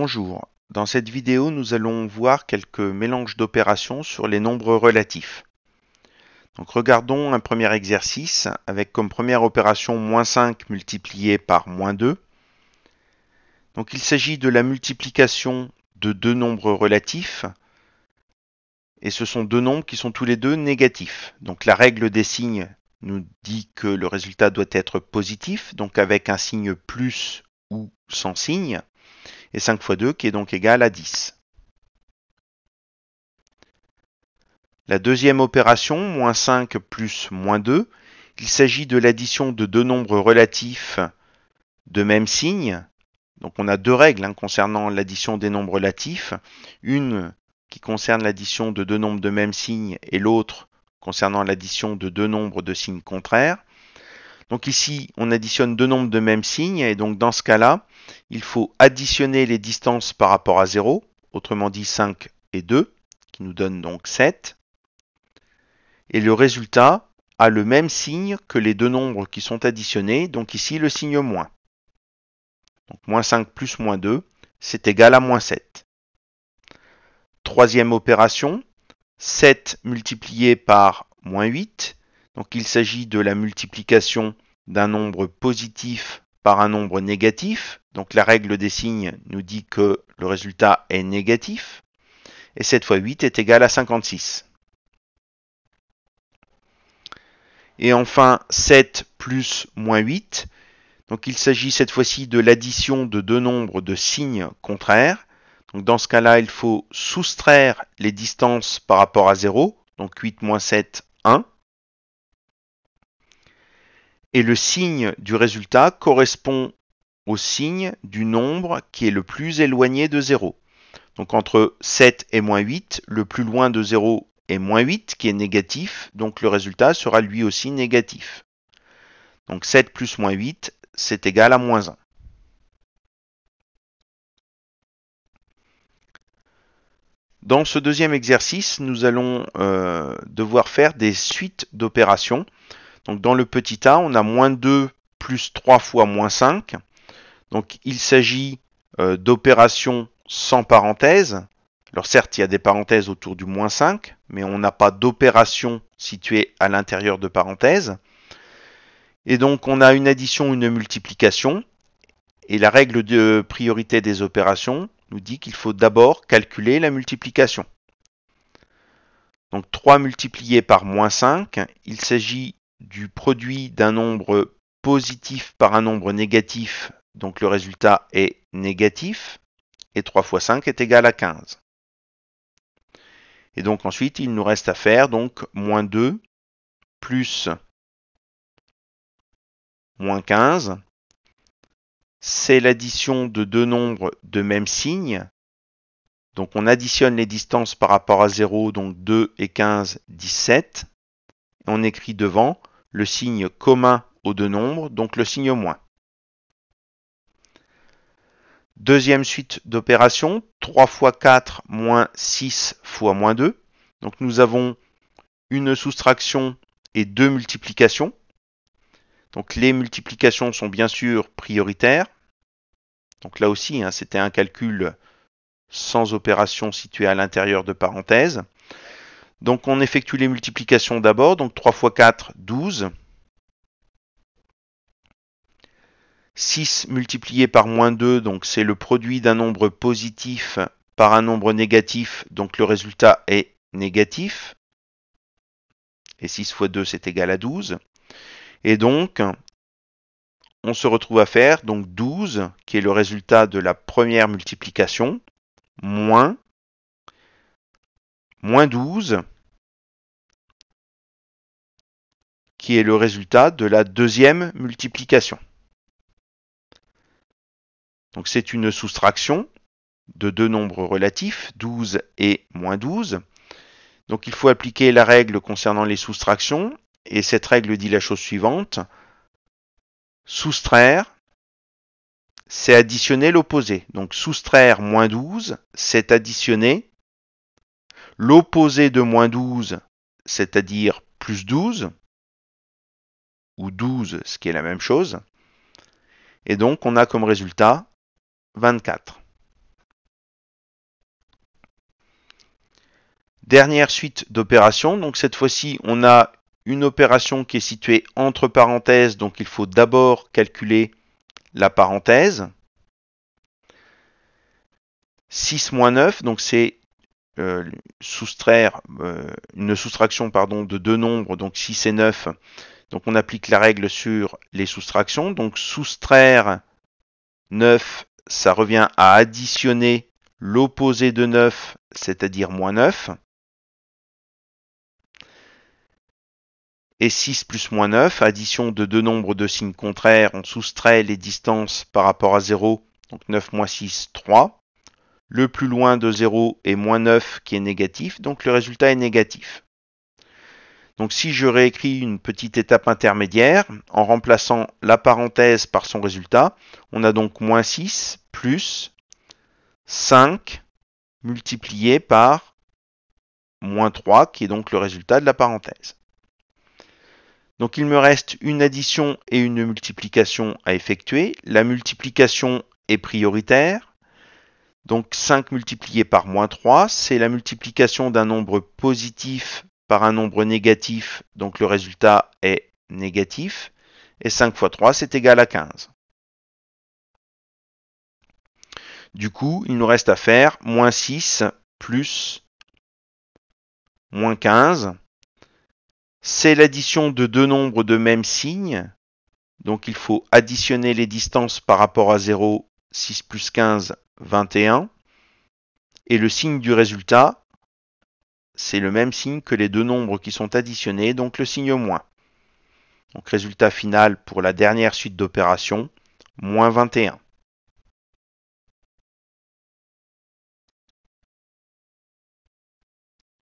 Bonjour, dans cette vidéo nous allons voir quelques mélanges d'opérations sur les nombres relatifs. Donc regardons un premier exercice avec comme première opération moins 5 multiplié par moins 2. Donc il s'agit de la multiplication de deux nombres relatifs et ce sont deux nombres qui sont tous les deux négatifs. Donc la règle des signes nous dit que le résultat doit être positif, donc avec un signe plus ou sans signe. Et 5 fois 2 qui est donc égal à 10. La deuxième opération, moins 5 plus moins 2, il s'agit de l'addition de deux nombres relatifs de même signe. Donc on a deux règles concernant l'addition des nombres relatifs. Une qui concerne l'addition de deux nombres de même signe et l'autre concernant l'addition de deux nombres de signes contraires. Donc ici, on additionne deux nombres de même signe et donc dans ce cas-là, il faut additionner les distances par rapport à 0, autrement dit 5 et 2, qui nous donne donc 7. Et le résultat a le même signe que les deux nombres qui sont additionnés, donc ici le signe moins. Donc moins 5 plus moins 2, c'est égal à moins 7. Troisième opération, 7 multiplié par moins 8. Donc il s'agit de la multiplication d'un nombre positif par un nombre négatif. Donc la règle des signes nous dit que le résultat est négatif. Et 7 fois 8 est égal à 56. Et enfin 7 plus moins 8. Donc il s'agit cette fois-ci de l'addition de deux nombres de signes contraires. Donc dans ce cas-là, il faut soustraire les distances par rapport à 0. Donc 8 moins 7, 1. Et le signe du résultat correspond au signe du nombre qui est le plus éloigné de 0. Donc entre 7 et moins 8, le plus loin de 0 est moins 8 qui est négatif, donc le résultat sera lui aussi négatif. Donc 7 plus moins 8, c'est égal à moins 1. Dans ce deuxième exercice, nous allons devoir faire des suites d'opérations. Donc dans le petit a, on a moins 2 plus 3 fois moins 5. Donc il s'agit d'opérations sans parenthèse. Alors certes, il y a des parenthèses autour du moins 5, mais on n'a pas d'opération située à l'intérieur de parenthèses. Et donc on a une addition, une multiplication. Et la règle de priorité des opérations nous dit qu'il faut d'abord calculer la multiplication. Donc 3 multiplié par moins 5, il s'agit du produit d'un nombre positif par un nombre négatif, donc le résultat est négatif, et 3 fois 5 est égal à 15. Et donc ensuite, il nous reste à faire donc moins 2 plus moins 15. C'est l'addition de deux nombres de même signe. Donc on additionne les distances par rapport à 0, donc 2 et 15, 17. Et on écrit devant le signe commun aux deux nombres, donc le signe moins. Deuxième suite d'opérations, 3 fois 4 moins 6 fois moins 2. Donc nous avons une soustraction et deux multiplications. Donc les multiplications sont bien sûr prioritaires. Donc là aussi, c'était un calcul sans opération située à l'intérieur de parenthèses. Donc on effectue les multiplications d'abord. Donc 3 fois 4, 12. 6 multiplié par moins 2, donc c'est le produit d'un nombre positif par un nombre négatif, donc le résultat est négatif. Et 6 fois 2, c'est égal à 12. Et donc, on se retrouve à faire donc 12, qui est le résultat de la première multiplication, moins 12, qui est le résultat de la deuxième multiplication. Donc c'est une soustraction de deux nombres relatifs, 12 et moins 12. Donc il faut appliquer la règle concernant les soustractions, et cette règle dit la chose suivante. Soustraire, c'est additionner l'opposé. Donc soustraire moins 12, c'est additionner l'opposé de moins 12, c'est-à-dire plus 12, ou 12, ce qui est la même chose. Et donc on a comme résultat 24. Dernière suite d'opérations, donc cette fois-ci on a une opération qui est située entre parenthèses, donc il faut d'abord calculer la parenthèse. 6 moins 9, donc c'est soustraire une soustraction de deux nombres, donc 6 et 9. Donc on applique la règle sur les soustractions. Donc soustraire 9, ça revient à additionner l'opposé de 9, c'est-à-dire moins 9. Et 6 plus moins 9, addition de deux nombres de signes contraires, on soustrait les distances par rapport à 0, donc 9 moins 6, 3. Le plus loin de 0 est moins 9 qui est négatif, donc le résultat est négatif. Donc si je réécris une petite étape intermédiaire, en remplaçant la parenthèse par son résultat, on a donc moins 6 plus 5 multiplié par moins 3, qui est donc le résultat de la parenthèse. Donc il me reste une addition et une multiplication à effectuer. La multiplication est prioritaire. Donc 5 multiplié par moins 3, c'est la multiplication d'un nombre positif par un nombre négatif, donc le résultat est négatif. Et 5 fois 3, c'est égal à 15. Du coup, il nous reste à faire moins 6 plus moins 15. C'est l'addition de deux nombres de même signe. Donc il faut additionner les distances par rapport à 0, 6 plus 15, 21. Et le signe du résultat, c'est le même signe que les deux nombres qui sont additionnés, donc le signe moins. Donc résultat final pour la dernière suite d'opérations, moins 21.